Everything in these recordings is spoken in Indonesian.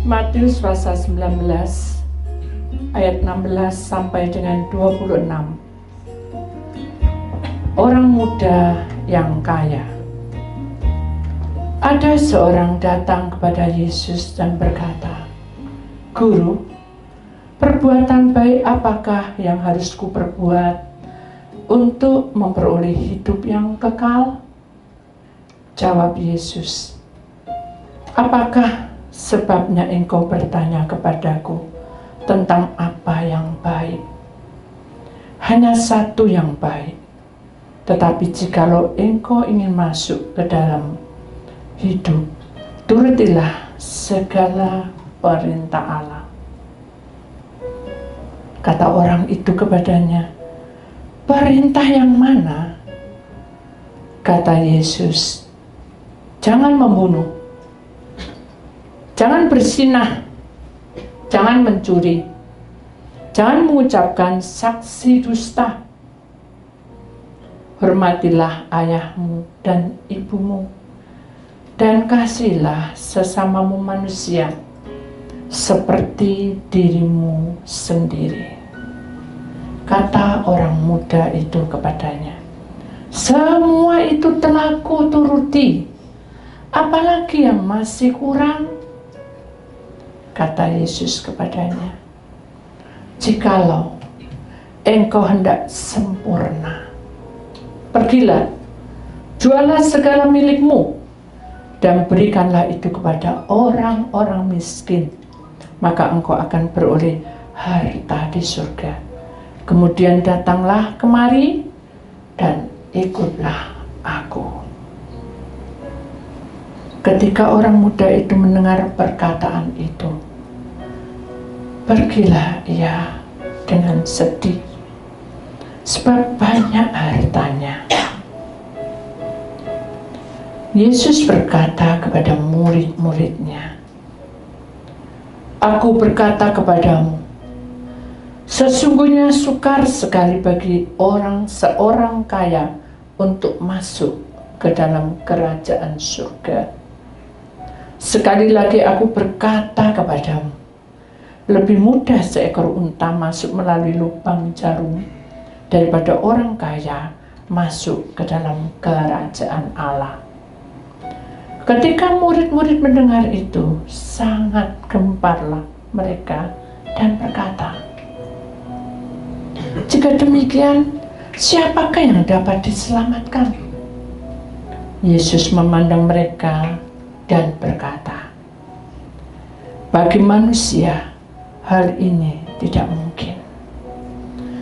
Matius pasal 19 ayat 16 sampai dengan 26. Orang muda yang kaya. Ada seorang datang kepada Yesus dan berkata, "Guru, perbuatan baik apakah yang harus kuperbuat untuk memperoleh hidup yang kekal?" Jawab Yesus, "Apakah sebabnya engkau bertanya kepadaku tentang apa yang baik? Hanya satu yang baik. Tetapi jikalau engkau ingin masuk ke dalam hidup, turutilah segala perintah Allah." Kata orang itu kepadanya, "Perintah yang mana?" Kata Yesus, "Jangan membunuh, jangan berzinah, jangan mencuri, jangan mengucapkan saksi dusta, hormatilah ayahmu dan ibumu, dan kasihilah sesamamu manusia seperti dirimu sendiri." Kata orang muda itu kepadanya, "Semua itu telah kuturuti, apalagi yang masih kurang?" Kata Yesus kepadanya, "Jikalau engkau hendak sempurna, pergilah, jualah segala milikmu, dan berikanlah itu kepada orang-orang miskin, maka engkau akan beroleh harta di surga. Kemudian datanglah kemari dan ikutlah aku." Ketika orang muda itu mendengar perkataan itu, pergilah ia dengan sedih, sebab banyak hartanya. Yesus berkata kepada murid-muridnya, "Aku berkata kepadamu, sesungguhnya sukar sekali bagi seorang kaya untuk masuk ke dalam kerajaan surga. Sekali lagi aku berkata kepadamu, lebih mudah seekor unta masuk melalui lubang jarum daripada orang kaya masuk ke dalam kerajaan Allah." Ketika murid-murid mendengar itu, sangat gemparlah mereka dan berkata, "Jika demikian, siapakah yang dapat diselamatkan?" Yesus memandang mereka dan berkata, "Bagi manusia hal ini tidak mungkin,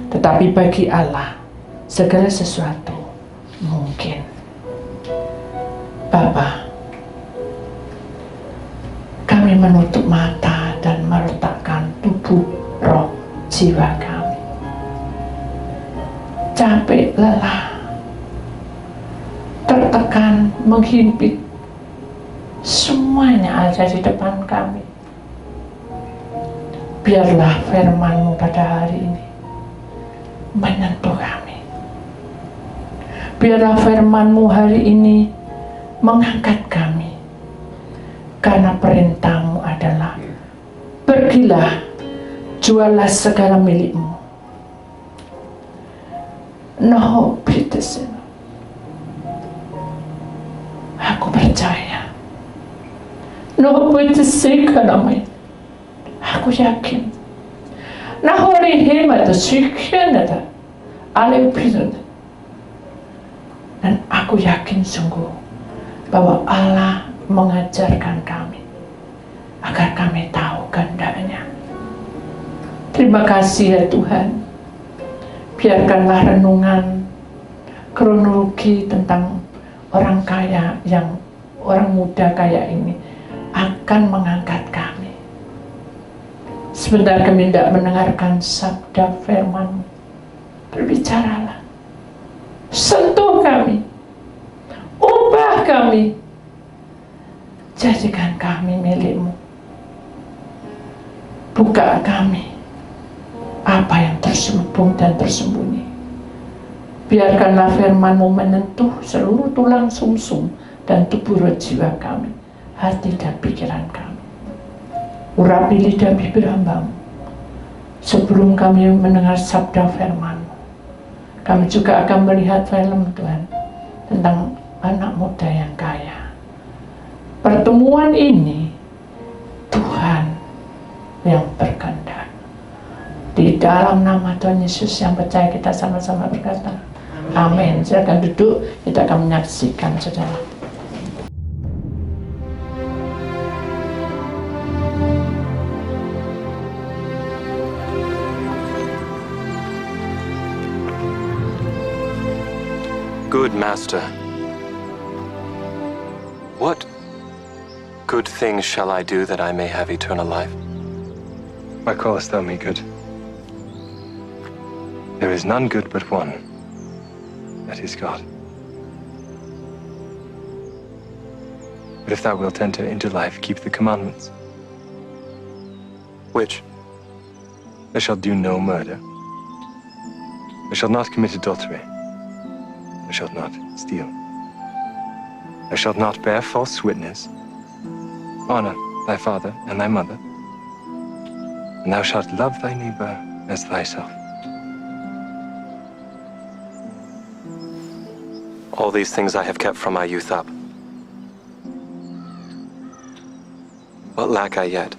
tetapi bagi Allah segala sesuatu mungkin." Bapa, kami menutup mata dan meletakkan tubuh, roh, jiwa kami. Capek, lelah, tertekan, menghimpit, semuanya ada di depan kami. Biarlah firman-Mu pada hari ini menyentuh kami. Biarlah firman-Mu hari ini mengangkat kami. Karena perintah-Mu adalah, pergilah, jualah segala milikmu. No, Peterson. Aku percaya. No, Peterson kanamai. Aku yakin. Nahori hemat syikianada ale Peterson. Dan aku yakin sungguh bahwa Allah mengajarkan kami agar kami tahu kehendaknya. Terima kasih ya Tuhan. Biarkanlah renungan kronologi tentang orang kaya, yang orang muda kaya ini akan mengangkat kami. Sebentar kami tidak mendengarkan sabda firman. Berbicaralah, sentuh kami, ubah kami, jadikan kami milik-Mu. Buka kami apa yang terselubung dan tersembunyi. Biarkanlah firman-Mu menyentuh seluruh tulang sumsum dan tubuh roh jiwa kami, hati dan pikiran kami. Urapi lidah bibir hamba-Mu. Sebelum kami mendengar sabda firman-Mu, kami juga akan melihat film Tuhan tentang anak muda yang kaya. Pertemuan ini Tuhan yang berkehendak. Di dalam nama Tuhan Yesus yang percaya, kita sama-sama berkata, amin. Silakan duduk, kita akan menyaksikan saudara. Good Master, what good things shall I do that I may have eternal life? Why callest thou me good? There is none good but one, that is God. But if thou wilt enter into life, keep the commandments. Which? Thou shalt do no murder. Thou shalt not commit adultery. Thou shalt not steal. Thou shalt not bear false witness. Honor thy father and thy mother. And thou shalt love thy neighbor as thyself. All these things I have kept from my youth up. What lack I yet?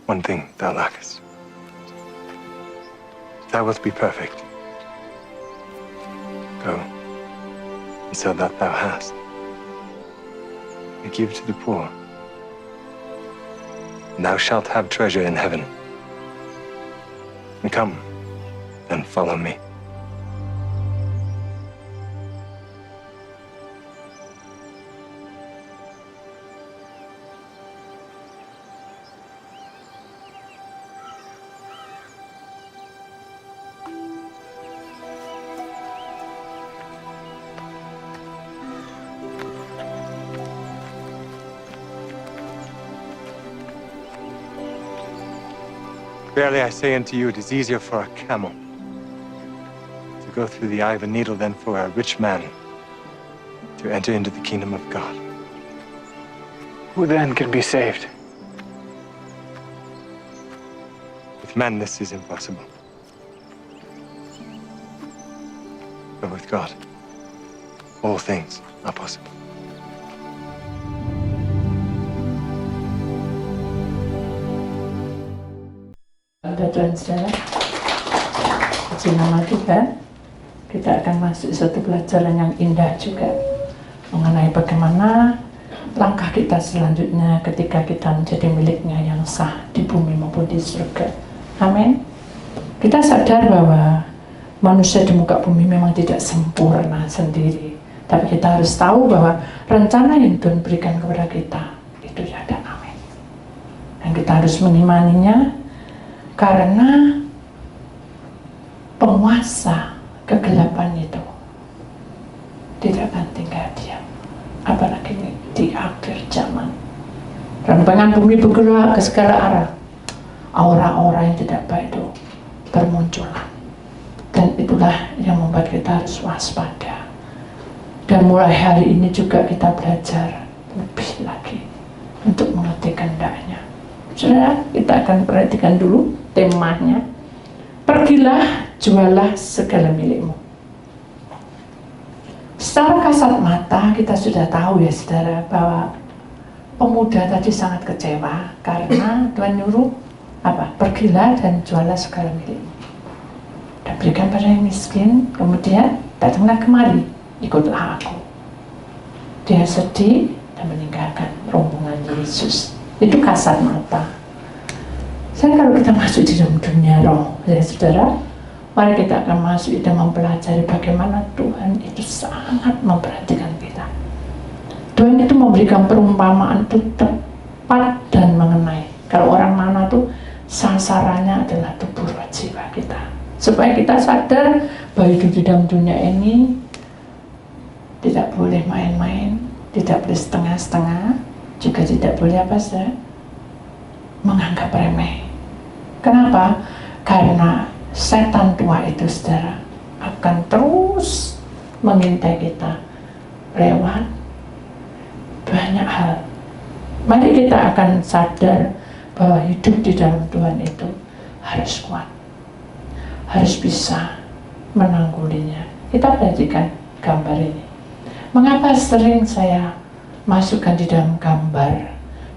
One thing thou lackest. Thou wilt be perfect. Go, and sell that thou hast, and give to the poor, and thou shalt have treasure in heaven. And come, and follow me. Verily I say unto you, it is easier for a camel to go through the eye of a needle than for a rich man to enter into the kingdom of God. Who then can be saved? With men this is impossible, but with God all things are possible. Tuhan saudara, puji nama Tuhan. Kita akan masuk satu pelajaran yang indah juga mengenai bagaimana langkah kita selanjutnya ketika kita menjadi miliknya yang sah di bumi maupun di surga. Amin. Kita sadar bahwa manusia di muka bumi memang tidak sempurna sendiri, tapi kita harus tahu bahwa rencana yang Tuhan berikan kepada kita itu ya dan amin. Dan kita harus mengimaninya, karena penguasa kegelapan itu tidak akan tinggal diam, apalagi di akhir zaman. Rambangan bumi bergerak ke segala arah, aura-aura yang tidak baik itu bermunculan, dan itulah yang membuat kita harus waspada. Dan mulai hari ini juga kita belajar lebih lagi untuk mengerti kehendaknya. Saudara, kita akan perhatikan dulu temanya. Pergilah, jualah segala milikmu. Secara kasat mata kita sudah tahu ya saudara, bahwa pemuda tadi sangat kecewa karena Tuhan nyuruh apa? Pergilah dan jualah segala milikmu dan berikan pada yang miskin, kemudian datanglah kemari, ikutlah aku. Dia sedih dan meninggalkan rombongan Yesus. Itu kasat mata. Saya kalau kita masuk di dalam dunia roh, ya saudara, mari kita akan masuk dan mempelajari bagaimana Tuhan itu sangat memperhatikan kita. Tuhan itu memberikan perumpamaan itu tepat dan mengenai. Kalau orang mana tuh sasarannya adalah tubuh roh jiwa kita, supaya kita sadar bahwa hidup di dalam dunia ini tidak boleh main-main, tidak boleh setengah-setengah, juga tidak boleh apa sih, menganggap remeh. Kenapa? Karena setan tua itu saudara akan terus mengintai kita lewat banyak hal Mari kita akan sadar bahwa hidup di dalam Tuhan itu harus kuat, harus bisa menanggulinya. Kita perhatikan gambar ini. Mengapa sering saya masukkan di dalam gambar?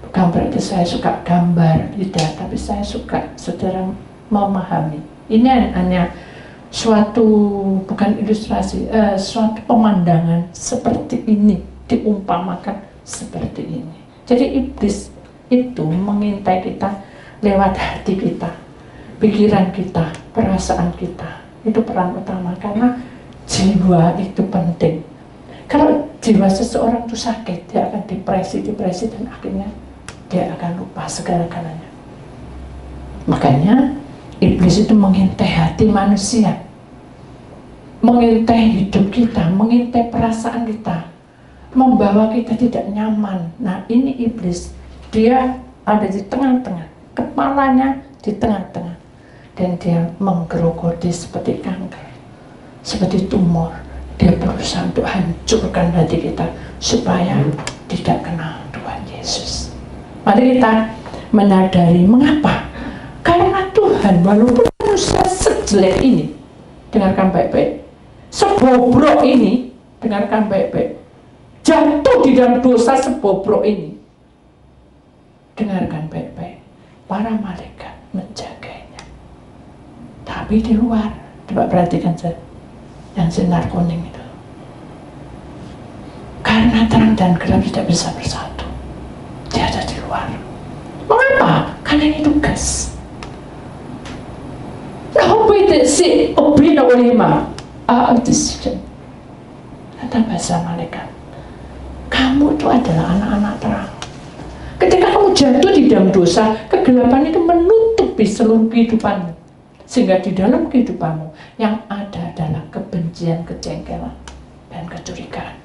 Bukan berarti saya suka gambar, tidak, tapi saya suka saudara memahami. Ini hanya suatu, bukan ilustrasi, suatu pemandangan seperti ini, diumpamakan seperti ini. Jadi iblis itu mengintai kita lewat hati kita, pikiran kita, perasaan kita. Itu peran utama, karena jiwa itu penting. Kalau jiwa seseorang itu sakit, dia akan depresi, dan akhirnya dia akan lupa segala-galanya. Makanya iblis itu mengintai hati manusia, mengintai hidup kita, mengintai perasaan kita, membawa kita tidak nyaman. Nah, ini iblis, dia ada di tengah-tengah, kepalanya di tengah-tengah, dan dia menggerogoti seperti kanker, seperti tumor. Dia berusaha untuk hancurkan hati kita supaya tidak kenal Tuhan Yesus. Mari kita menyadari mengapa. Karena Tuhan, walaupun manusia sejelek ini, dengarkan baik-baik, sebobrok ini, dengarkan baik-baik, jatuh di dalam dosa sebobrok ini, dengarkan baik-baik, para malaikat menjaganya. Tapi di luar, coba perhatikan saya, yang sinar kuning itu, karena terang dan gelap tidak bisa bersatu, dia ada di luar. Mengapa? Karena ini tugas. Si obina ulima decision. Kata bahasa malaikat, kamu itu adalah anak-anak terang. Ketika kamu jatuh di dalam dosa, kegelapan itu menutupi seluruh kehidupanmu, sehingga di dalam kehidupanmu yang ada adalah kebencian, kejengkelan, dan kecurigaan.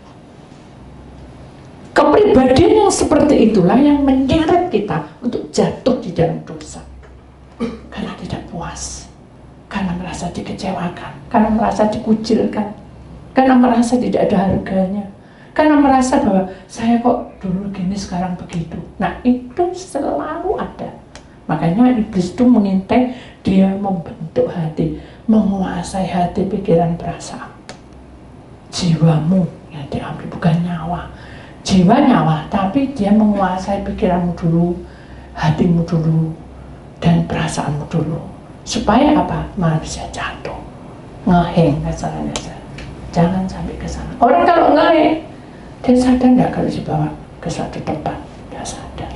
Kepribadian yang seperti itulah yang menyeret kita untuk jatuh di dalam dosa, karena tidak puas, karena merasa dikecewakan, karena merasa dikucilkan, karena merasa tidak ada harganya, karena merasa bahwa saya kok dulu gini sekarang begitu. Nah, itu selalu ada. Makanya iblis itu mengintai, dia membentuk hati, menguasai hati, pikiran, perasaan. Jiwamu yang diambil, bukan nyawa. Jiwa nyawa, tapi dia menguasai pikiranmu dulu, hatimu dulu, dan perasaanmu dulu. Supaya apa? Manusia jatuh, ngeheng, kasarnya. Jangan sampai ke sana. Orang kalau ngeheng, dia sadar nggak kalau dibawa ke suatu tempat? Nggak sadar.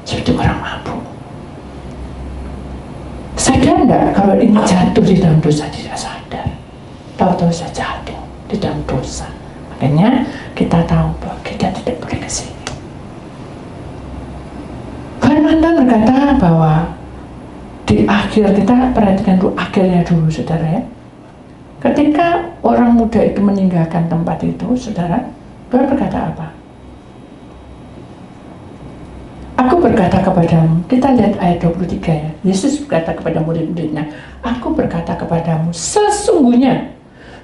Seperti orang mabuk. Sadar nggak kalau ini jatuh di dalam dosa? Tidak sadar. Tahu-tahu saja jatuh di dalam dosa. Makanya kita tahu bahwa kita tidak boleh ke sini. Firman Tuhan berkata bahwa di akhir, kita perhatikan dulu akhirnya dulu, saudara ya. Ketika orang muda itu meninggalkan tempat itu, saudara, Tuhan berkata apa? Aku berkata kepadamu, kita lihat ayat 23 ya. Yesus berkata kepada murid-muridnya, aku berkata kepadamu, sesungguhnya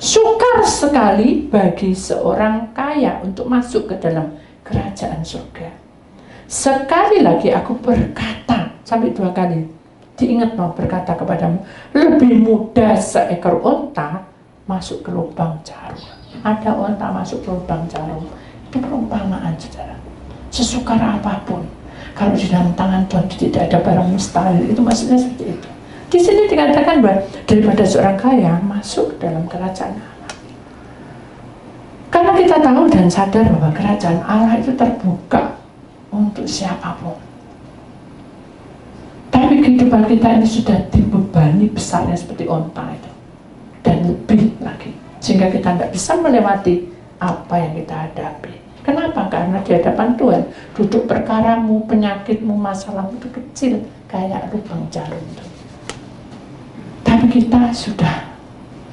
sukar sekali bagi seorang kaya untuk masuk ke dalam kerajaan surga. Sekali lagi aku berkata, sampai 2 kali, diingat mau berkata kepadamu, lebih mudah seekor onta masuk ke lubang jarum. Ada onta masuk ke lubang jarum. Itu perumpamaan, saudara. Sesukar apapun, kalau di dalam tangan Tuhan tidak ada barang mustahil, itu maksudnya seperti itu. Di sini dikatakan bahwa daripada seorang kaya masuk dalam kerajaan Allah. Karena kita tahu dan sadar bahwa kerajaan Allah itu terbuka untuk siapapun. Tapi kehidupan kita ini sudah dibebani besarnya seperti onta itu, dan lebih lagi, sehingga kita tidak bisa melewati apa yang kita hadapi. Kenapa? Karena di hadapan Tuhan duduk perkaramu, penyakitmu, masalahmu itu kecil kayak lubang jarum itu. Tapi kita sudah,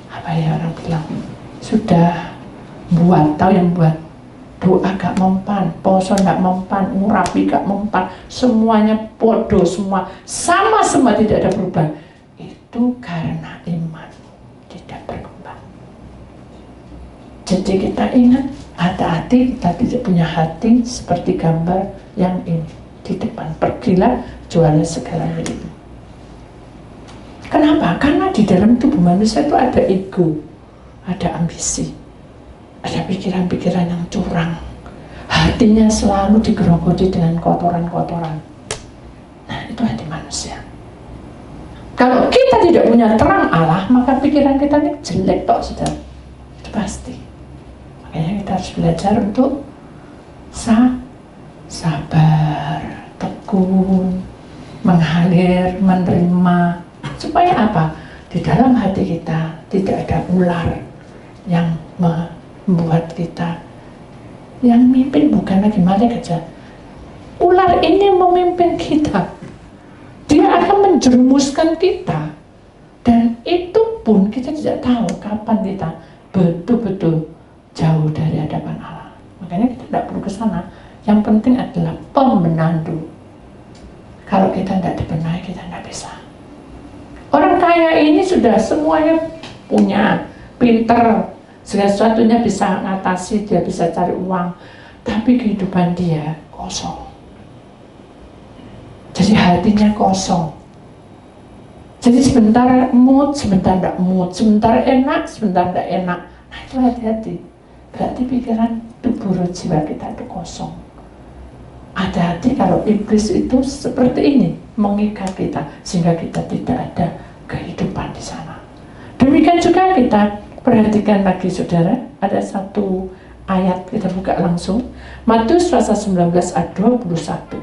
apa ya orang bilang, sudah buat, tahu yang buat doa gak mempan, poso gak mempan, ngurapi gak mempan, semuanya bodoh semua, sama semua, tidak ada perubahan. Itu karena iman tidak berkembang. Jadi kita ingat, hati-hati, kita tidak punya hati seperti gambar yang ini di depan, pergilah jualah segala milikmu. Kenapa? Karena di dalam tubuh manusia itu ada ego, ada ambisi, ada pikiran-pikiran yang curang, hatinya selalu digerogoti dengan kotoran-kotoran. Nah, itu hati manusia. Kalau kita tidak punya terang Allah, maka pikiran kita ini jelek tok, saudara. Itu pasti. Makanya kita harus belajar untuk sabar, tekun, mengalir, menerima. Supaya apa? Di dalam hati kita tidak ada ular yang membuat kita, yang mimpin bukan lagi malaikat saja. Ular ini memimpin kita. Dia akan menjerumuskan kita, dan itu pun kita tidak tahu kapan kita betul-betul jauh dari hadapan Allah. Makanya kita tidak perlu ke sana. Yang penting adalah pembenahan dulu. Kalau kita tidak dibenahi, kita tidak bisa. Orang kaya ini sudah semuanya punya, pinter, segala sesuatunya bisa ngatasi, dia bisa cari uang, tapi kehidupan dia kosong. Jadi hatinya kosong. Jadi sebentar mood, sebentar tidak mood, sebentar enak, sebentar tidak enak. Nah itu hati-hati. Berarti pikiran tubuh jiwa kita itu kosong. Hati-hati kalau iblis itu seperti ini, mengikat kita sehingga kita tidak ada kehidupan di sana. Demikian juga kita perhatikan lagi saudara, ada satu ayat kita buka langsung, Matius pasal 19 ayat 21.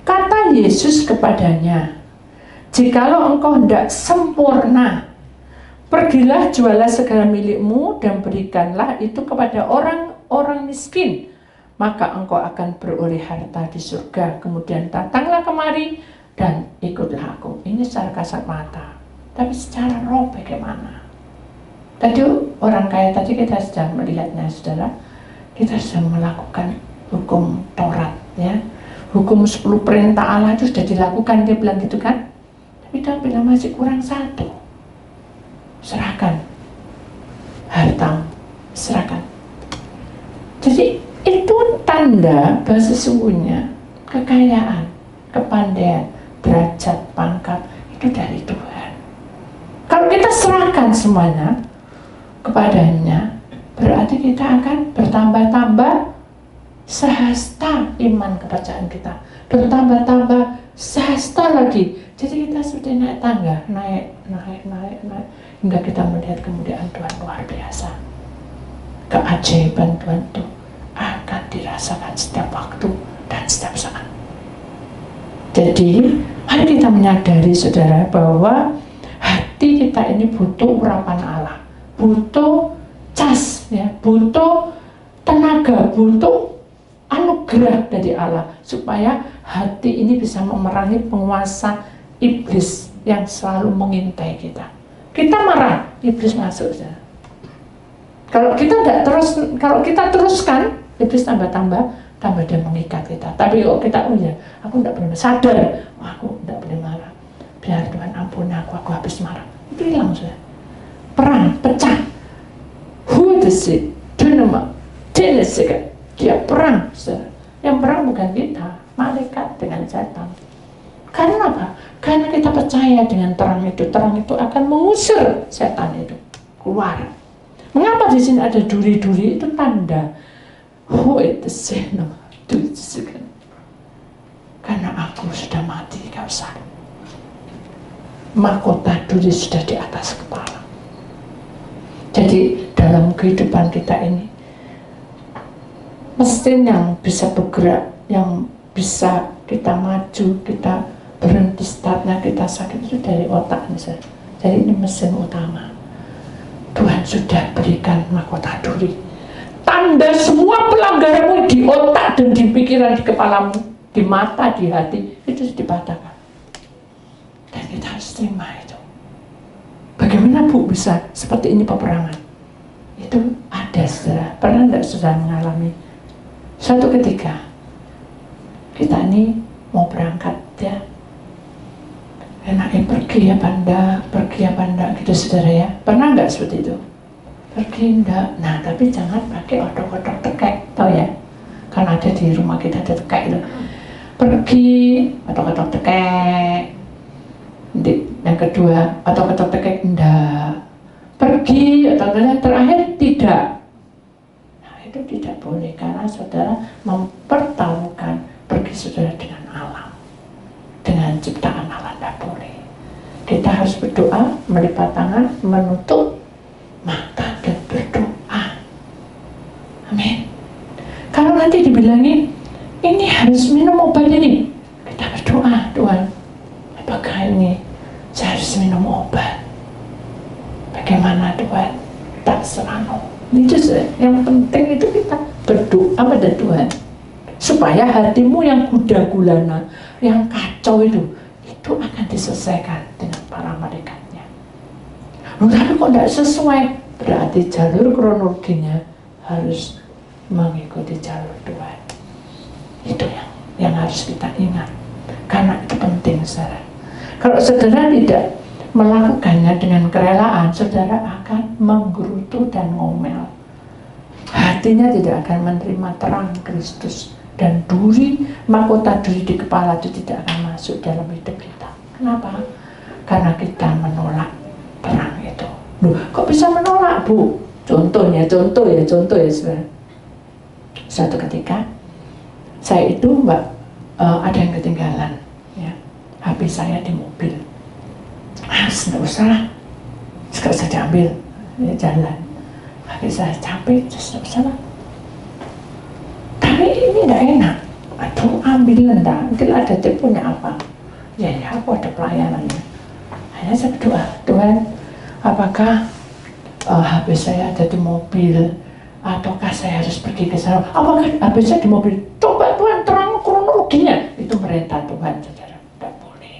Kata Yesus kepadanya, jikalau engkau hendak sempurna, pergilah jualah segala milikmu dan berikanlah itu kepada orang-orang miskin, maka engkau akan beroleh harta di surga. Kemudian datanglah kemari dan ikutlah aku. Ini secara kasat mata, tapi secara roh bagaimana? Tadi orang kaya tadi kita sedang melihatnya saudara, kita sedang melakukan hukum Taurat ya. Hukum 10 perintah Allah itu sudah dilakukan, dia bilang gitu kan. Tapi dia bilang masih kurang satu. Serahkan harta, serahkan. Jadi itu tanda bahwa sesungguhnya kekayaan, kepandaian, derajat, pangkat itu dari Tuhan. Kalau kita serahkan semuanya kepadanya, berarti kita akan bertambah-tambah sehasta iman kepercayaan kita, bertambah-tambah sehasta lagi. Jadi kita sudah naik tangga, naik hingga kita melihat kemuliaan Tuhan luar biasa. Keajaiban Tuhan itu akan dirasakan setiap waktu dan setiap saat. Jadi mari kita menyadari saudara bahwa hati kita ini butuh urapan Allah, butuh cas ya, butuh tenaga, butuh anugerah dari Allah supaya hati ini bisa memerangi penguasa iblis yang selalu mengintai kita. Kita marah, iblis masuk saja. Kalau kita teruskan, iblis tambah dia mengikat kita. Tapi kalau kita aku tidak boleh sadar, aku tidak boleh marah. Biar Tuhan ampuni aku habis marah. Itu hilang sudah. Perang, pecah. Who is it? Dynamite, Genesis. Dia perang, saudara. Yang perang bukan kita, malaikat dengan setan. Karena apa? Karena kita percaya dengan terang itu akan mengusir setan itu keluar. Mengapa di sini ada duri-duri? Itu tanda. Oh, itu seno, karena aku sudah mati di kausan. Mahkota duri sudah di atas kepala. Jadi dalam kehidupan kita ini, mesin yang bisa bergerak, yang bisa kita maju, kita berhenti startnya, kita sakit itu dari otak misalnya. Jadi ini mesin utama. Tuhan sudah berikan mahkota duri. Tanda semua pelanggaranmu di otak dan di pikiran, di kepalamu, di mata, di hati, itu dipatahkan. Dan kita harus terima itu. Bagaimana Bu bisa seperti ini peperangan? Itu ada saudara. Pernah tidak saudara mengalami? Suatu ketika kita ini mau berangkat ya, enaknya pergi apa enggak gitu saudara ya. Pernah nggak seperti itu? Pergi enggak, nah tapi jangan pakai odok-odok tekek, tau ya. Kan ada di rumah kita ada tekek itu. Pergi, ketok-ketok tekek. Yang kedua, ketok-ketok tekek enggak. Pergi, atau terakhir tidak. Nah, itu tidak boleh karena saudara mempertaruhkan pergi saudara dengan alam, dengan ciptaan Allah, tidak boleh. Kita harus berdoa, melipat tangan, menutup mata dan berdoa. Amin. Kalau nanti dibilangin ini harus minum obat ini, kita berdoa, Tuhan, apakah ini saya harus minum obat? Bagaimana Tuhan? Tak serano. Itu yang penting itu kita berdoa pada Tuhan supaya hatimu yang kuda gulana, yang kacau itu akan diselesaikan dengan para malaikatnya. Tapi kok tidak sesuai, berarti jalur kronologinya harus mengikuti jalur Tuhan. Itu yang harus kita ingat, karena itu penting, saudara. Kalau saudara tidak melakukannya dengan kerelaan, saudara akan menggerutu dan ngomel. Hatinya tidak akan menerima terang Kristus, dan duri, mahkota duri di kepala itu tidak akan masuk dalam hidup kita. Kenapa? Karena kita menolak terang itu. Loh, kok bisa menolak, Bu? Contoh ya saudara. Suatu ketika saya itu ada yang ketinggalan ya, HP saya di mobil. Tidak usah lah, sekarang saya diambil ya, jalan. HP saya capek, tidak usah lah. Tapi ini tidak enak. Aduh, ambil enggak, mungkin ada tipunya apa. Ya, aku ada pelayanannya. Hanya saya berdoa, Tuhan, apakah HP saya ada di mobil, ataukah saya harus pergi ke sana? Apakah HP saya di mobil? Coba Tuhan terang kronologinya. Itu merintah Tuhan, saudara. Tidak boleh.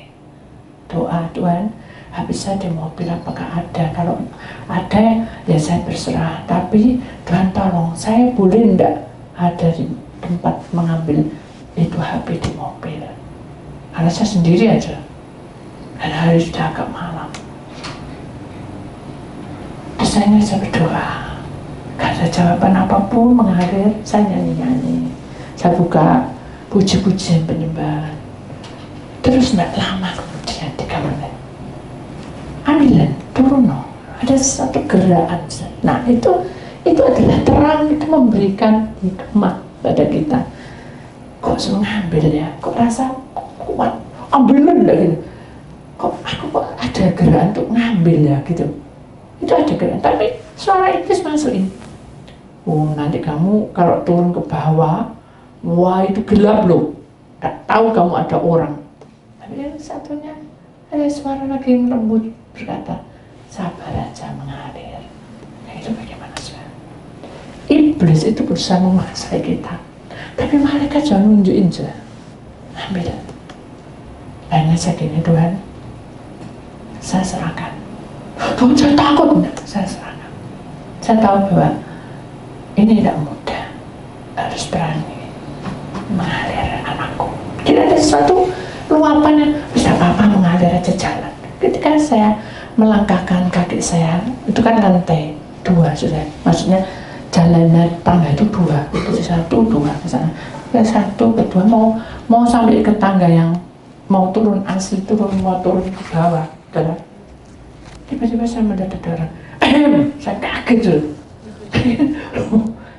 Doa, Tuhan, HP saya di mobil apakah ada? Kalau ada, ya saya berserah. Tapi Tuhan tolong, saya boleh enggak ada di tempat mengambil itu HP di mobil? Karena saya sendiri aja. Dan hari sudah agak malam. Terus saya berdoa. Gak ada jawaban apapun mengalir, saya nyanyi-nyanyi. Saya buka puji-pujian penyembahan. Terus tidak lama kemudian 3 menit. Ambilan, turun. Ada satu gerakan. Nah itu adalah terang, itu memberikan hikmah pada kita. Kok mengambil ya? Kok rasa kuat? Ambilan lagi. Kok ada gerakan untuk ngambil ya gitu. Itu ada gerakan, tapi suara iblis masukin. Oh, nanti kamu kalau turun ke bawah, wah itu gelap loh. Tak tahu kamu ada orang. Tapi yang satunya ada suara lagi yang lembut berkata, sabar aja mengalir. Nah, itu bagaimana sih? Iblis itu berusaha menguasai kita. Tapi malaikat jangan nunjukin aja. Ambil. Akhirnya saya gini, Tuhan, saya serahkan. Tuhan, saya takut. Saya serahkan. Saya tahu bahwa ini tidak mudah. Harus berani mengalir anakku. Tidak ada sesuatu luapan yang bisa apa mengalir aja jalan. Ketika saya melangkahkan kaki saya, itu kan lantai 2 sudah. Maksudnya jalannya tangga itu 2, itu 1, 2 ke sana. Ya 1, kedua mau sampai ke tangga yang mau turun asli turun, mau turun ke bawah. Tiba-tiba saya mendadak orang. Saya kaget tuh.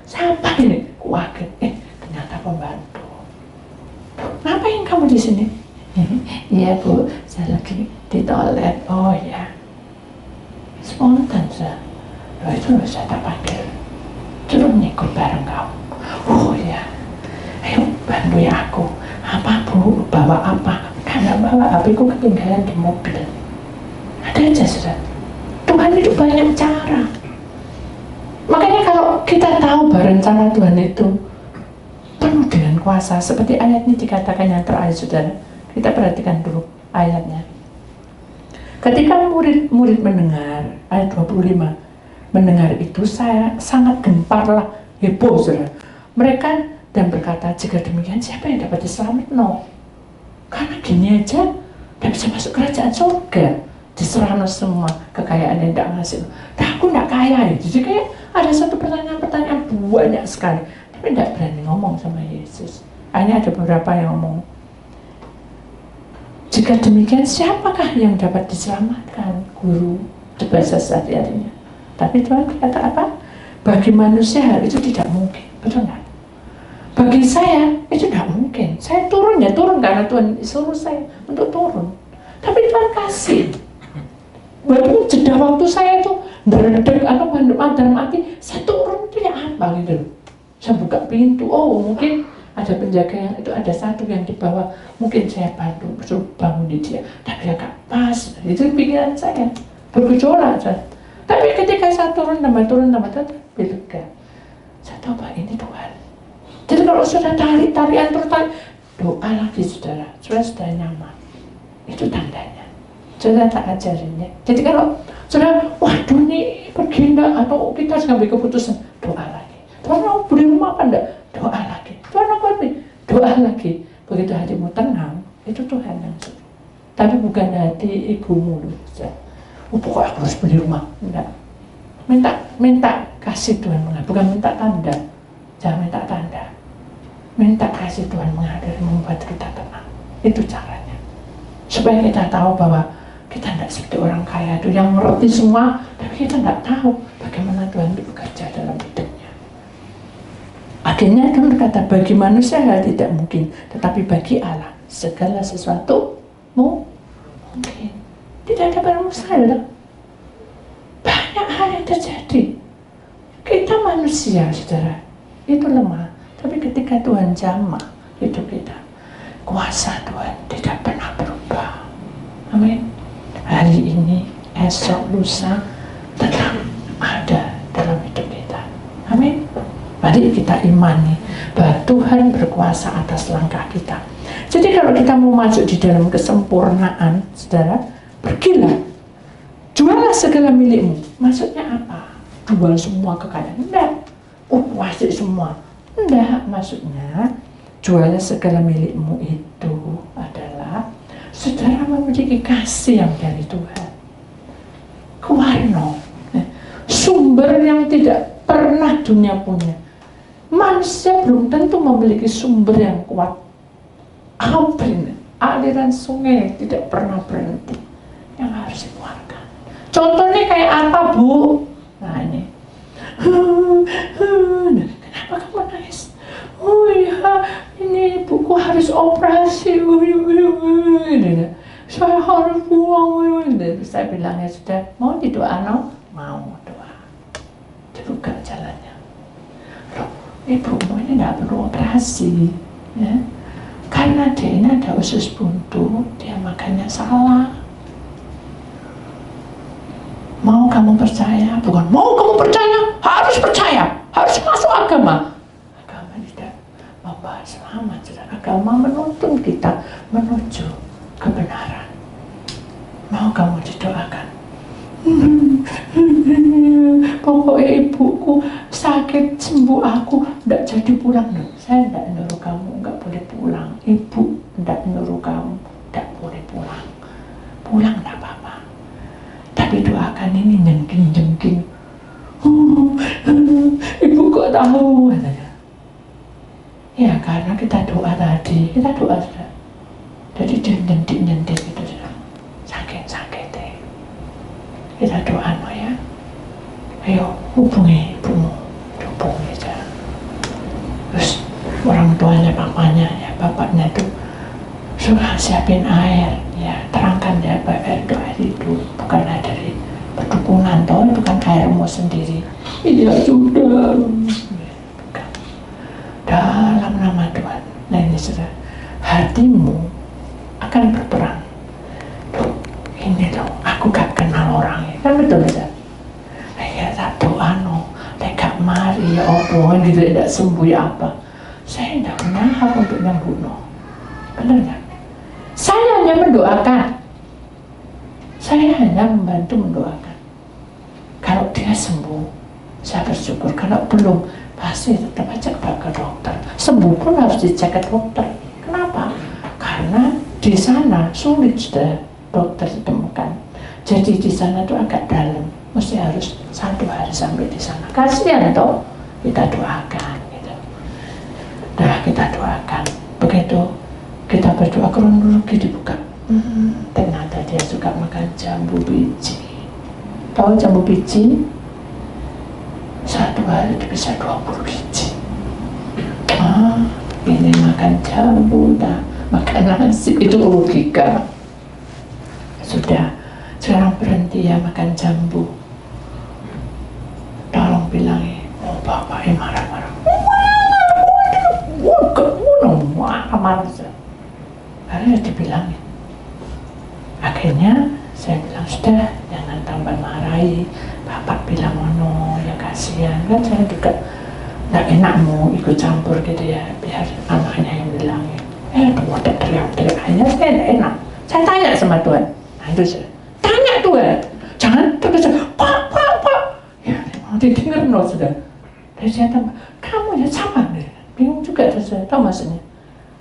Siapa ini? Kaget. Ternyata pembantu. Ngapain kamu di sini? Iya Bu, saya lagi di toilet. Oh ya. Spontan saya. Oh itu loh saya tak panggil. Turun ikut bareng kamu. Oh ya. Ayo bantu ya aku. Apa Bu? Bawa apa? Karena bawa HP ku ketinggalan di mobil. Ada aja sudah. Tuhan itu banyak cara. Makanya kalau kita tahu bahwa rencana Tuhan itu penuh dengan kuasa, seperti ayat ini dikatakan yang terakhir, saudara. Kita perhatikan dulu ayatnya. Ketika murid-murid mendengar, ayat 25, mendengar itu saya sangat gemparlah, heboh, saudara. Mereka dan berkata, jika demikian siapa yang dapat diselamat? No. Karena gini aja, tidak bisa masuk kerajaan surga. Diserahkan semua kekayaan yang tidak ngasih. Nah, aku tidak kaya ya. Jadi kayak ada satu pertanyaan-pertanyaan banyak sekali. tapi tidak berani ngomong sama Yesus. Akhirnya ada beberapa yang ngomong, jika demikian siapakah yang dapat diselamatkan, Guru, di bahasa sehari-harinya. Tapi Tuhan berkata apa? Bagi manusia hal itu tidak mungkin, betul nggak? Bagi saya itu tidak mungkin. Saya turun ya turun karena Tuhan suruh saya untuk turun. Tapi Tuhan kasih. Walaupun jeda waktu saya itu beredek atau banyak dalam hati, saya turun itu ya apa gitu. Saya buka pintu, oh mungkin ada penjaga yang itu, ada satu yang di bawah, mungkin saya bantu suruh bangun dia, tapi ya gak pas. Itu pikiran saya bergejolak. Tapi ketika saya turun tambah lega. Saya tahu bahwa ini Tuhan. Jadi kalau sudah tarian terus doa lagi saudara sudah nyaman. Itu tandanya. Saudara tak ajarinnya. Jadi kalau saudara, waduh nih pergi enggak, atau kita harus ngambil keputusan, doa lagi. Tuhan mau beli rumah apa enggak? Doa lagi. Tuhan apa nih? Doa lagi. Begitu hatimu tenang, itu Tuhan yang suruh. Tapi bukan hati ibumu loh. Pokoknya aku harus beli rumah. Enggak. Minta kasih Tuhan mengatur, bukan minta tanda. Jangan minta tanda. Minta kasih Tuhan mengatur, membuat kita tenang. Itu caranya. Supaya kita tahu bahwa kita tidak seperti orang kaya itu yang ngerti semua, tapi kita tidak tahu bagaimana Tuhan itu bekerja dalam hidupnya. Akhirnya Tuhan berkata, bagi manusia hal tidak mungkin, tetapi bagi Allah segala sesuatu mungkin. Tidak ada barang mustahil. Banyak hal yang terjadi. Kita manusia, saudara, itu lemah. Tapi ketika Tuhan jamah hidup kita, kuasa Tuhan tidak pernah berubah. Amin. Hari ini, esok, lusa tetap ada dalam hidup kita. Amin. Mari kita imani bahwa Tuhan berkuasa atas langkah kita. Jadi kalau kita mau masuk di dalam kesempurnaan, saudara, pergilah, jualah segala milikmu. Maksudnya apa? Jual semua kekayaan? Enggak. Kuasai semua? Enggak. Maksudnya jualah segala milikmu itu adalah saudara memiliki kasih yang dari Tuhan. Kewarno, sumber yang tidak pernah dunia punya. Manusia belum tentu memiliki sumber yang kuat. Aliran sungai tidak pernah berhenti yang harus dikeluarkan. Contohnya kayak apa, Bu? Nah ini, kenapa kamu nangis? Oh iya, ini ibuku harus operasi. Saya harus buang. Saya bilang, ya sudah, mau didoa, no? Mau doa. Dibuka jalannya. Loh, ibumu ini tidak perlu operasi, ya. Karena dia ini ada usus buntu, dia makannya salah. Mau kamu percaya? Bukan mau kamu percaya, harus masuk agama. Agama tidak membawa selamat. Agama menuntun kita menuju kebenaran. Mau kamu didoakan? Pokoknya ibuku sakit, sembuh, aku tidak jadi pulang. Saya tidak nyuruh kamu nggak boleh pulang. Ibu tidak nyuruh kamu tidak boleh pulang. Pulang tidak apa-apa. Tapi doakan ini jengking. Ibu kok tahu? Ya karena kita doa tadi, kita doa sudah. Jadi nyentik gitu sudah. Sakit deh. Kita doa no ya. Ayo hubungi ibumu, hubungi aja. Terus orang tuanya, bapaknya itu sudah siapin air, ya terangkan ya air doa itu bukan air dari perdukunan, toh bukan airmu sendiri. Iya sudah, bukan. Dalam nama Tuhan. Nah ini sudah, hatimu akan berperang. Loh, ini loh, aku gak kenal orangnya, kan betul ya? Ya tak doa no, gak mari ya Allah gitu, tidak sembuh ya apa? Saya tidak punya hak untuk nyembuh no, benar nggak? Saya hanya mendoakan, saya hanya membantu mendoakan. Kalau dia sembuh, saya bersyukur. Kalau belum, pasti tetap aja ke dokter. Sembuh pun harus dicek ke dokter. Kenapa? Karena di sana sulit sudah dokter ditemukan. Jadi di sana itu agak dalam, mesti harus 1 hari sampai di sana. Kasihan toh, kita doakan gitu. Dah kita doakan. Begitu kita berdoa, kronologi dibuka. Ternyata dia suka makan jambu biji. Tahu jambu biji? Satu hari bisa 20 biji. Ini makan jambu, dah makan nasi, itu logika. Sudah, sekarang berhenti ya makan jambu. Tolong bilangin, oh bapaknya marah-marah. Wah, kamu marah-marah. Karena dibilangin. Akhirnya saya bilang, sudah, jangan tambah marahi. Bapak bilang, no, ya kasihan. Kan saya juga nggak enak mau ikut campur gitu ya, biar anaknya yang bilangin. Tuhan teriak-teriak, akhirnya saya nggak enak. Saya tanya sama Tuhan. Nah itu saya tanya Tuhan, jangan terus pak. Ya mau didengar no sudah. Dari saya tambah, kamu ya sama deh. Bingung juga terus saya, tahu maksudnya.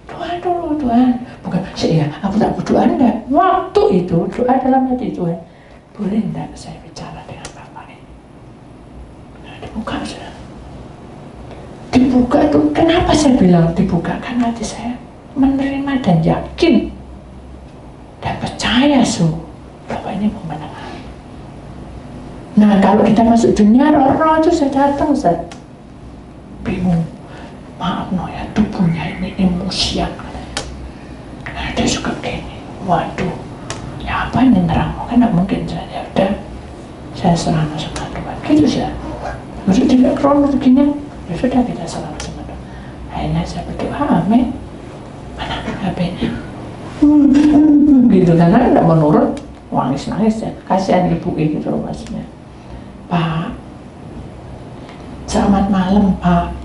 Doa dulu Tuhan, bukan saya, aku tak berdoa enggak. Waktu itu doa dalam hati Tuhan, boleh enggak saya bicara dengan Bapak ini? Nah, dibuka sudah. Dibuka itu, kenapa saya bilang dibuka? Karena hati saya menerima dan yakin dan percaya sungguh Bapak ini mau menangani. Nah kalau kita masuk dunia roh-roh itu saya datang, saya bingung. Maaf no ya, tubuhnya ini emosian. Nah dia suka gini, waduh, ya apa ini nerang? Kan gak mungkin saya, udah saya serahkan sama Tuhan. Gitu saja. Terus tidak kronologinya, ya sudah kita serahkan sama Tuhan. Akhirnya saya berdoa, amin. Mana HP-nya? Gitu karena tidak menurut, nangis ya. Kasihan ibu gitu loh maksudnya. Pak, selamat malam Pak.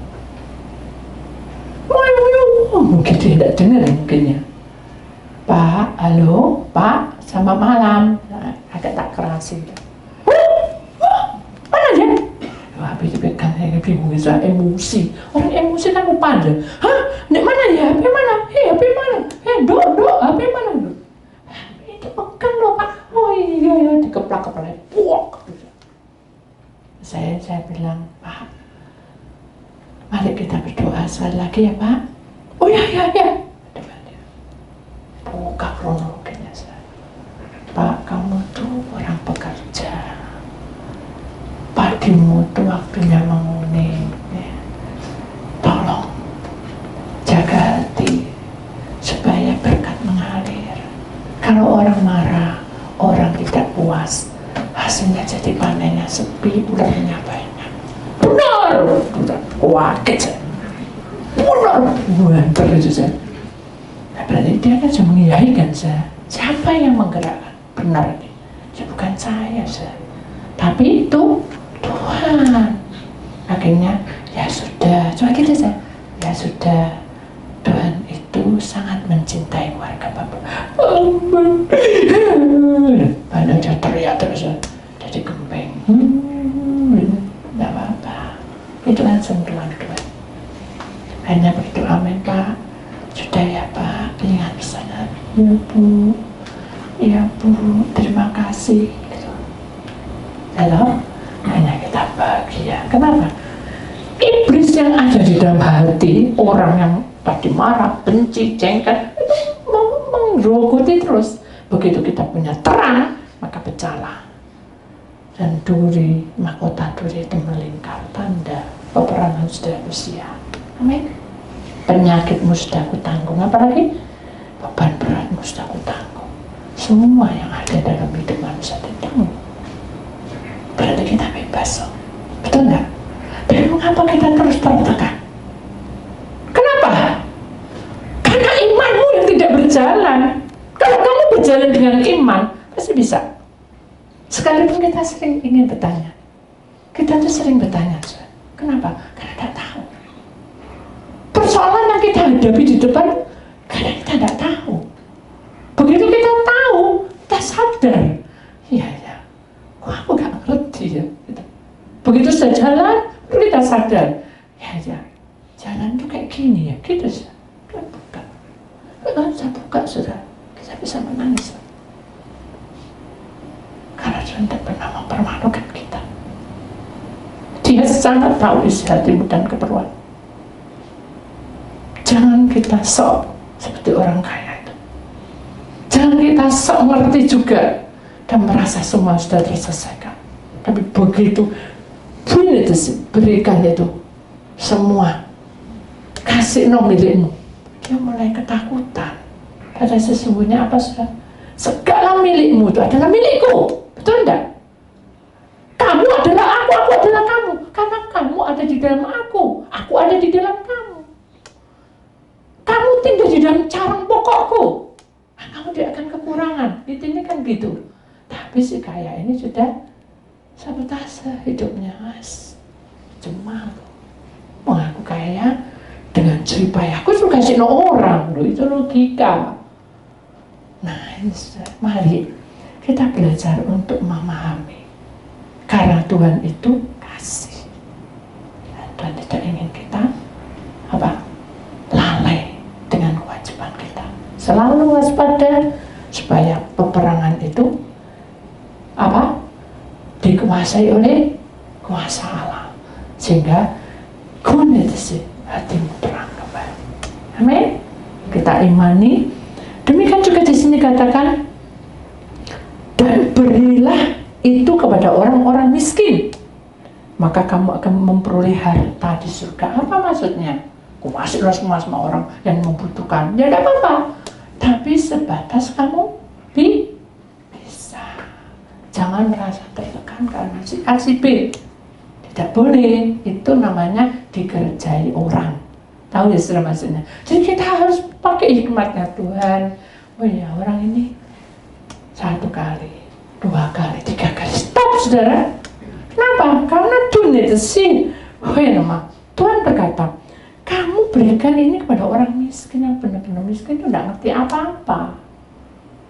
Mungkin dia tidak dengar mungkinnya. Pak, halo, Pak, selamat malam. Nah, agak tak kerasi. Mana dia? HP dipegang, saya bingung, saya emosi. Orang emosi kan lupa aja. Hah? Nek mana ya? HP mana? HP mana? Dok, HP mana? Itu pegang loh Pak. Oh iya, dikeplak-keplak. Puak. Saya bilang, Pak, mari kita berdoa sekali lagi ya Pak. Oh ya. Buka kronologinya saya. Pak, kamu tuh orang pekerja. Padimu tuh waktunya menguning. Ya. Tolong jaga hati supaya berkat mengalir. Kalau orang marah, orang tidak puas, hasilnya jadi panennya sepi, ularnya banyak. Benar, kaget saya. Benar, terus saya. Nah, berarti dia kan cuma mengiyakan saya. Siapa yang menggerakkan? Benar ini. Ya bukan saya. Tapi itu Tuhan. Akhirnya ya sudah. Coba kita saya. Ya sudah. Tuhan itu sangat mencintai warga Bapak. Padahal dia teriak terus. Jadi gembeng. Tidak apa-apa. Itu kan sentuhan Tuhan. Hanya begitu, amin Pak. Sudah ya Pak, ingat pesanan. Iya Bu, terima kasih. Halo, hanya kita bahagia. Kenapa? Iblis yang ada di dalam hati orang yang tadi marah, benci, jengkel itu menggerogoti terus. Begitu kita punya terang, maka pecahlah. Dan duri, mahkota duri itu melingkar, tanda peperangan sudah usia. Amin. Penyakitmu sudah kutanggung, apalagi beban beratmu sudah kutanggung. Semua yang ada dalam hidup manusia ditanggung. Berarti kita bebas, betul nggak? Tapi mengapa kita terus tertekan? Kenapa? Karena imanmu yang tidak berjalan. Kalau kamu berjalan dengan iman, pasti bisa. Sekalipun kita sering ingin bertanya, kita tuh sering bertanya, kenapa? Karena tidak tahu. Persoalan yang kita hadapi di depan, karena kita tidak tahu. Begitu kita tahu, kita sadar. Iya, kok aku gak ngerti ya. Begitu saya jalan, kita sadar. Ya, jalan tuh kayak gini ya, gitu sih. Buka. Saya buka sudah, kita bisa menangis. Karena Tuhan tidak pernah mempermalukan kita. Dia sangat tahu isi hatimu dan keperluan. kita sok seperti orang kaya itu. Jangan kita sok ngerti juga dan merasa semua sudah terselesaikan. Tapi begitu Tuhan itu berikan itu semua, kasih milikmu, dia mulai ketakutan. Pada sesungguhnya apa sudah? Segala milikmu itu adalah milikku, betul enggak? Kamu adalah aku adalah kamu. Karena kamu ada di dalam aku ada di dalam kamu. Kamu tinggal di dalam carang pokokku. Kamu tidak akan kekurangan. Ini kan gitu. Tapi si kaya ini sudah sabotase hidupnya, Mas. Cemal. Mengaku kaya dengan jeripaya. Aku suka kasih orang, loh, itu logika. Nah, ini sudah. Mari kita belajar untuk memahami. Karena Tuhan itu kasih. Dan Tuhan tidak ingin kita lalai dengan kewajiban kita. Selalu waspada supaya peperangan itu dikuasai oleh kuasa Allah, sehingga kunetisi hatimu terang kembali. Amin. Kita imani. Demikian juga di sini katakan, dan berilah itu kepada orang-orang miskin, maka kamu akan memperoleh harta di surga. Apa maksudnya? Kuasihlah semua orang yang membutuhkan. Ya tidak apa-apa. Tapi sebatas kamu bisa. Jangan merasa tertekan karena si A, si B. Tidak boleh. Itu namanya dikerjai orang. Tahu ya saudara maksudnya? Jadi kita harus pakai hikmatnya Tuhan. Oh ya, orang ini 1 kali, 2 kali, 3 kali. Stop, saudara. Kenapa? Karena Tuhan itu sih. Tuhan berkata, kamu berikan ini kepada orang miskin yang benar-benar miskin itu tidak ngerti apa-apa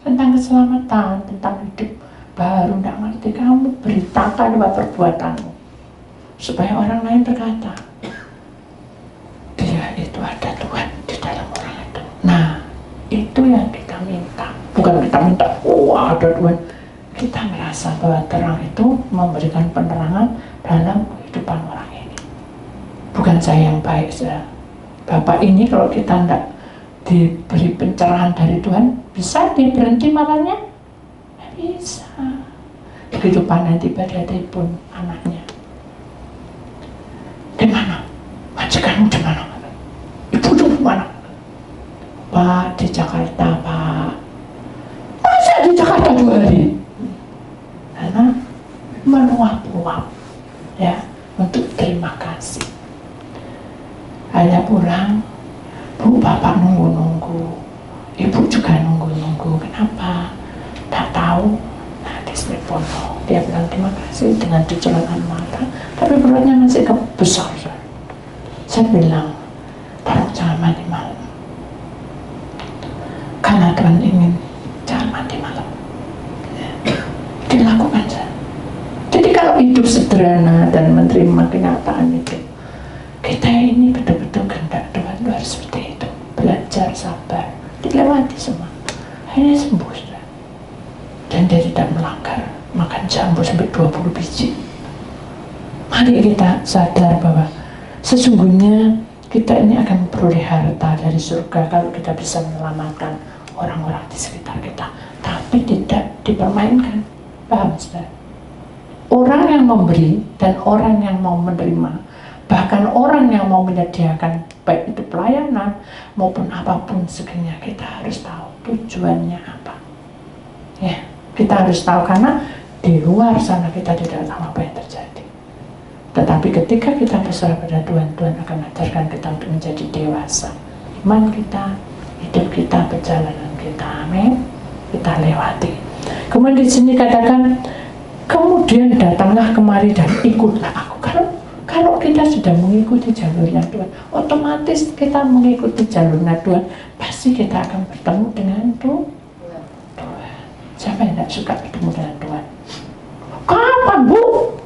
tentang keselamatan, tentang hidup baru, tidak ngerti. Kamu beritakan lewat perbuatanmu supaya orang lain berkata, dia itu ada Tuhan di dalam orang itu. Nah, itu yang kita minta. Bukan kita minta, ada Tuhan. Kita merasa bahwa terang itu memberikan penerangan dalam kehidupan orang ini. Bukan saya yang baik, saudara. Bapak ini kalau kita tidak diberi pencerahan dari Tuhan, bisa diberhenti marahnya? Tidak bisa. Kehidupan nanti pada pun anaknya. Di mana? Majikanmu di mana? Ibu di mana? Pak, di Jakarta, Pak. Masa di Jakarta 2 hari? Karena menuap-uap ya, untuk terima kasih. Ayah pulang, Bu, Bapak nunggu-nunggu, Ibu juga nunggu-nunggu. Kenapa? Tak tahu. Nah, di telepon dia bilang terima kasih dengan cucuran mata, tapi perutnya masih besar. Saya bilang, tolong jangan mandi malam, karena Tuhan ingin jangan mandi malam. Dilakukan saja. Jadi kalau hidup sederhana dan menerima kenyataan itu, kita ini betul-betul kehendak Tuhan harus seperti itu. Belajar sabar, dilewati semua, akhirnya sembuh sudah. Dan dia tidak melanggar makan jambu sampai 20 biji. Mari kita sadar bahwa sesungguhnya kita ini akan memperoleh harta dari surga kalau kita bisa menyelamatkan orang-orang di sekitar kita, tapi tidak dipermainkan. Paham, saudara? Orang yang memberi dan orang yang mau menerima, bahkan orang yang mau menyediakan baik itu pelayanan maupun apapun sebagainya, kita harus tahu tujuannya apa. Ya, kita harus tahu, karena di luar sana kita tidak tahu apa yang terjadi. Tetapi ketika kita berserah pada Tuhan, Tuhan akan ajarkan kita untuk menjadi dewasa. Iman kita, hidup kita, perjalanan kita, amin. Kita lewati. Kemudian di sini katakan, kemudian datanglah kemari dan ikutlah aku. Kalau kita sudah mengikuti jalurnya Tuhan, otomatis kita mengikuti jalurnya Tuhan, pasti kita akan bertemu dengan Tuhan. Siapa yang tidak suka bertemu dengan Tuhan? Kapan, Bu?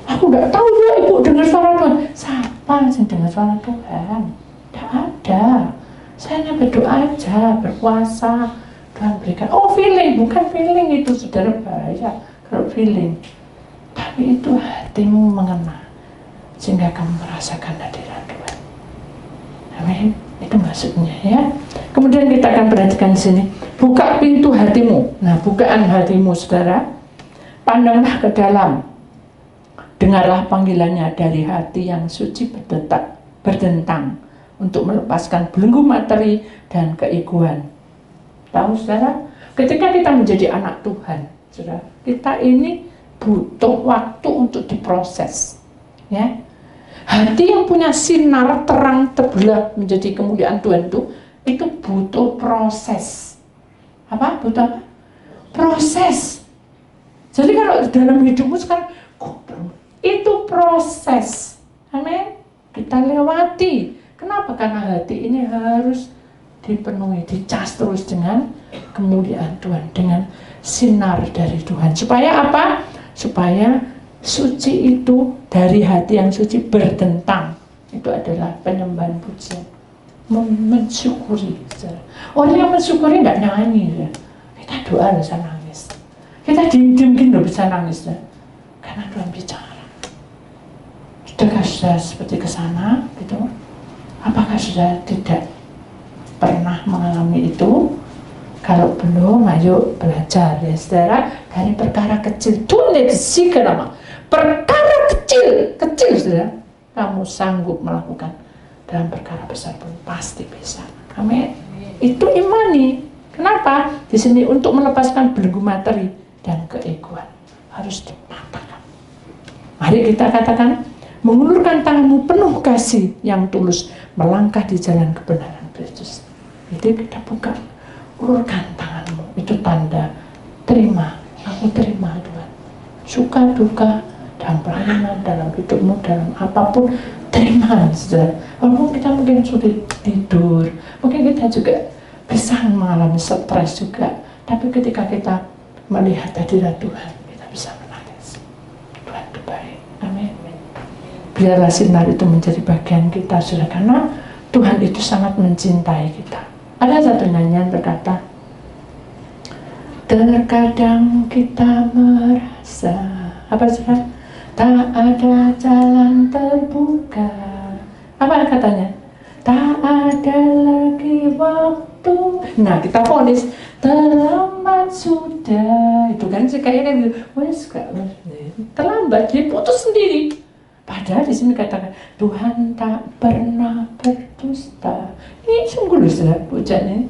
Aku tidak tahu ya Ibu dengar suara Tuhan. Siapa yang dengar suara Tuhan? Tidak ada. Saya hanya berdoa aja, berpuasa. Tuhan berikan. Oh, feeling, bukan feeling itu, saudara, bahaya kalau feeling. Tapi itu hatimu mengena, sehingga kamu merasakan hadirat Tuhan. Amin. Itu maksudnya ya. Kemudian kita akan perhatikan di sini. Buka pintu hatimu. Nah, bukaan hatimu, saudara. Pandanglah ke dalam. Dengarlah panggilannya dari hati yang suci berdentang untuk melepaskan belenggu materi dan keegoan. Tahu saudara, ketika kita menjadi anak Tuhan, saudara, kita ini butuh waktu untuk diproses. Ya, hati yang punya sinar terang terbelah menjadi kemuliaan Tuhan itu butuh proses. Apa? Butuh apa? Proses. Jadi kalau dalam hidupmu sekarang, itu proses. Amin. Kita lewati. Kenapa? Karena hati ini harus dipenuhi, dicas terus dengan kemuliaan Tuhan, dengan sinar dari Tuhan. Supaya apa? Supaya suci itu dari hati yang suci berdentang. Itu adalah penyembahan pujian. Mensyukuri. Orang yang mensyukuri tidak nyanyi. Kita doa bisa nangis. Kita diem-diem gini bisa nangis. Karena Tuhan bicara. Sudahkah sudah seperti ke sana gitu? Apakah sudah tidak pernah mengalami itu? Kalau belum, ayo belajar ya saudara, dari perkara kecil. Perkara kecil saudara, kamu sanggup melakukan. Dalam perkara besar pun pasti bisa. Amin. Itu imani. Kenapa? Di sini untuk melepaskan belenggu materi dan keegoan harus dimatakan. Mari kita katakan, mengulurkan tanganmu penuh kasih yang tulus, melangkah di jalan kebenaran Kristus. Jadi kita buka, ulurkan tanganmu. Itu tanda terima. Aku terima Tuhan. Suka duka dalam pelayanan, dalam hidupmu, dalam apapun, terima. Walaupun kita mungkin sulit tidur, mungkin kita juga bisa mengalami stres juga. Tapi ketika kita melihat hadirat Tuhan, kita bisa menangis. Tuhan itu baik. Amin. Biarlah sinar itu menjadi bagian kita, saudara, karena Tuhan itu sangat mencintai kita. Ada satu nyanyian berkata, terkadang kita merasa, apa saudara? Tak ada jalan terbuka. Apa katanya? Tak ada lagi waktu. Nah, kita vonis terlambat sudah. Itu kan kayaknya gitu. Wes terlambat, dia putus sendiri. Padahal di sini katakan Tuhan tak pernah berdusta. Ini sungguh loh saudara pujiannya.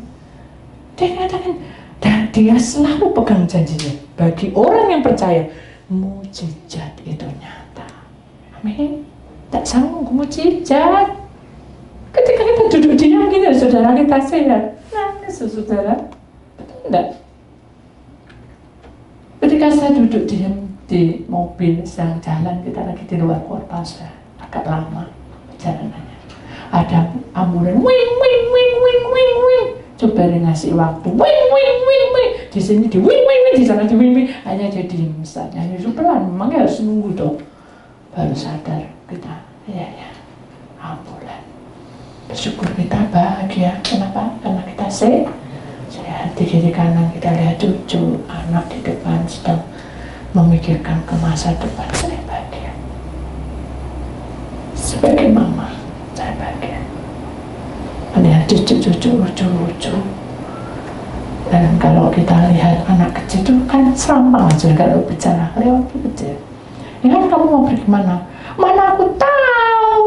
Dia katakan dan dia selalu pegang janjinya. Bagi orang yang percaya, mujizat itu nyata. Amin. Tak sanggup mujizat. Ketika kita duduk diam gini, saudara, kita sehat. Nangis saudara. Betul enggak? Ketika saya duduk diam di mobil sedang jalan, kita lagi di luar kota, saya agak lama perjalanannya. Ada ambulan, wing wing wing wing wing wing. Coba ngasih waktu, wing wing wing wing. Di sini di wing wing wing, di sana di wing wing. Hanya jadi misalnya, itu pelan, memang harus nunggu dong. Baru sadar kita, ya, ambulan. Bersyukur kita bahagia. Kenapa? Karena kita sehat. Di kiri kanan kita lihat cucu, anak di depan sedang memikirkan ke masa depan. Saya bahagia. Sebagai mama, saya bahagia. Melihat cucu-cucu lucu-lucu. Dan kalau kita lihat anak kecil itu kan serampang aja kalau bicara lewat kecil. Ya kan, kamu mau pergi mana? Mana aku tahu.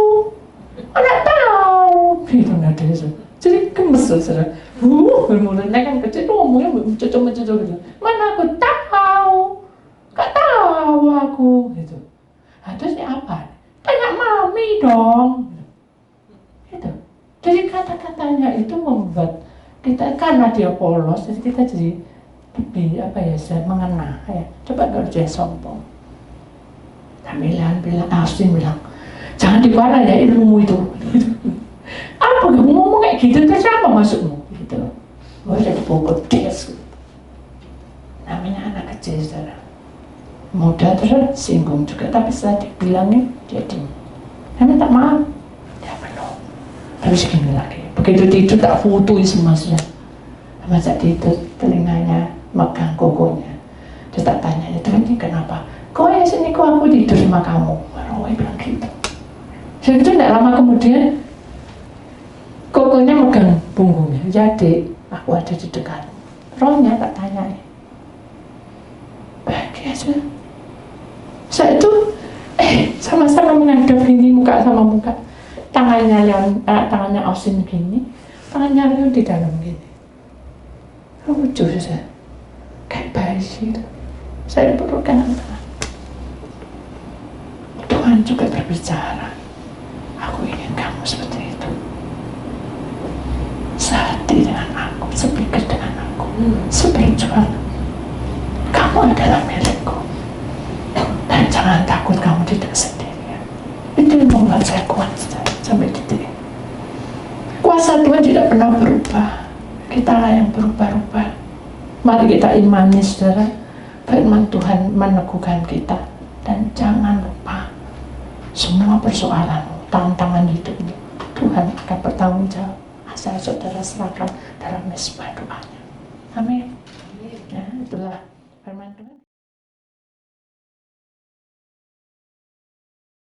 Anak tahu. Gitu nggak ada itu. Jadi gemes saudara. Mulutnya kan kecil tuh ngomongnya cucu-cucu gitu. Mana aku tahu. Gak tahu aku gitu. Nah, terusnya apa? Tanya mami dong. Gitu. Jadi kata-katanya itu membuat kita, karena dia polos, jadi kita jadi lebih mengena ya. Coba kalau dia sombong. Bilang, Austin bilang, jangan diparah ya ilmumu itu. Apa kamu ngomong kayak gitu, terus apa maksudmu? Gitu. Oh, jadi pokok des. Namanya anak kecil, saudara. Mudah tersinggung juga, tapi setelah dibilangin dia diam. Dia minta maaf, dia belum. Tapi segini lagi. Begitu tidur tak futui semua sudah. Masa tidur telinganya megang kokonya. Terus tak tanya, itu ini kenapa? Kok ya sini kok aku tidur sama kamu? Roy bilang gitu. Jadi itu tidak lama kemudian punggungnya, ya Dek, aku ada di dekat. Rohnya tak tanya, bahagia sudah. Saya itu sama-sama menghadap gini, muka sama muka, tangannya tangannya Austin gini, tangannya Leon di dalam gini. Lucu saya, kayak bayi gitu. Saya pelukan tangan. Tuhan juga berbicara, aku ingin kamu seperti itu, sehati dengan aku, sepikir dengan aku, seberjuang. Kamu adalah milikku, dan jangan takut, kamu tidak sendirian. Itu yang membuat saya kuat sampai detik ini. Kuasa Tuhan tidak pernah berubah, kitalah yang berubah-ubah. Mari kita imani, saudara, firman Tuhan meneguhkan kita. Dan jangan lupa, semua persoalan, tantangan hidupmu, Tuhan akan bertanggung jawab asal saudara serahkan dalam mesbah doanya. Amin.